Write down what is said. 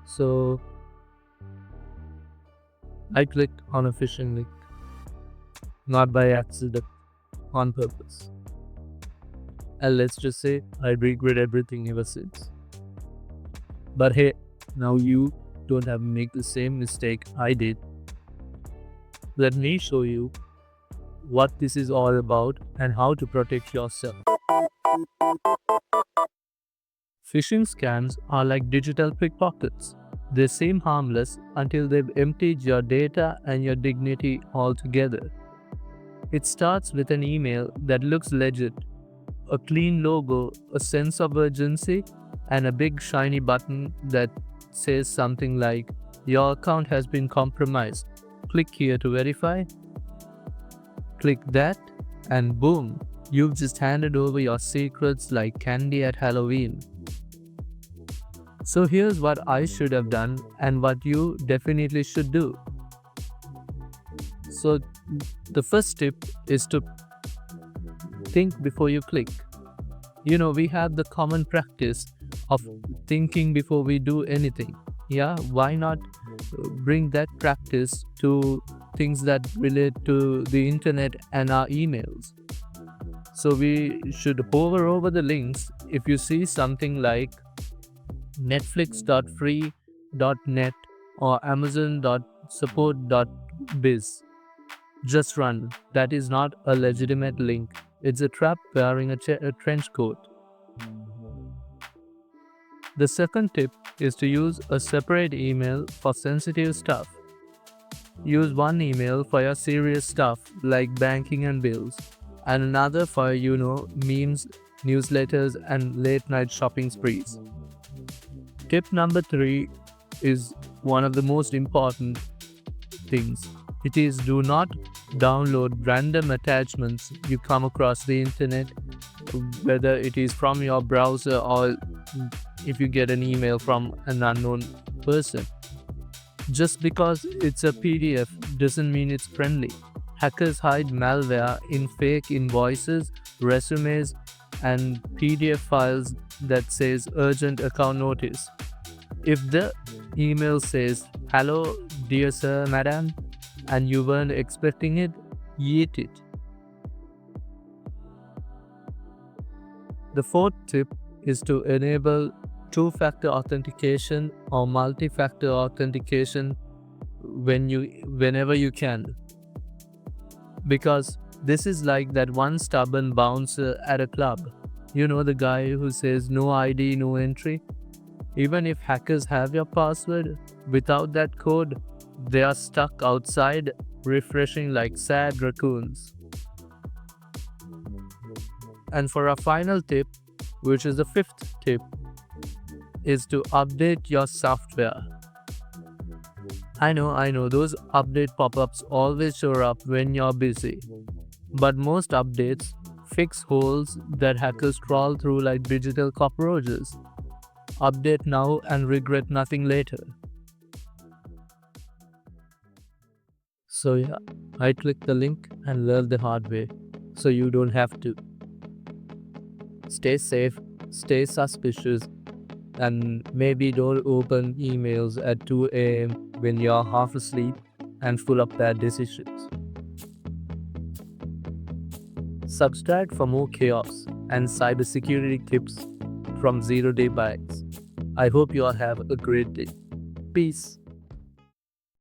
So I clicked on a phishing link, not by accident, on purpose. And let's just say I regret everything ever since. But hey, now you don't have to make the same mistake I did. Let me show you what this is all about and how to protect yourself. Phishing scams are like digital pickpockets. They seem harmless until they've emptied your data and your dignity altogether. It starts with an email that looks legit, a clean logo, a sense of urgency, and a big shiny button that says something like, "Your account has been compromised. Click here to verify." Click that, and boom, you've just handed over your secrets like candy at Halloween. So here's what I should have done and what you definitely should do. So the first tip is to think before you click. We have the common practice of thinking before we do anything. Yeah, why not bring that practice to things that relate to the internet and our emails? So we should hover over the links. If you see something like netflix.free.net or amazon.support.biz, just run. That is not a legitimate link. It's a trap wearing a trench coat. The second tip is to use a separate email for sensitive stuff. Use one email for your serious stuff like banking and bills, and another for, memes, newsletters, and late night shopping sprees. Tip number 3 is one of the most important things. It is, do not download random attachments you come across the internet, whether it is from your browser or if you get an email from an unknown person. Just because it's a PDF doesn't mean it's friendly. Hackers hide malware in fake invoices, resumes, and PDF files that says urgent account notice. If the email says, "Hello, dear sir, madam," and you weren't expecting it, eat it. The fourth tip is to enable two-factor authentication or multi-factor authentication whenever you can. Because this is like that one stubborn bouncer at a club. The guy who says no ID, no entry. Even if hackers have your password, without that code, they are stuck outside refreshing like sad raccoons. And for our final tip, which is the fifth tip, is to update your software. I know, those update pop-ups always show up when you're busy. But most updates fix holes that hackers crawl through like digital cockroaches. Update now and regret nothing later. So yeah, I clicked the link and learned the hard way, so you don't have to. Stay safe, stay suspicious, and maybe don't open emails at 2 a.m. when you're half asleep and full of bad decisions. Subscribe for more chaos and cybersecurity tips from ZeroDay Bytes. I hope you all have a great day. Peace.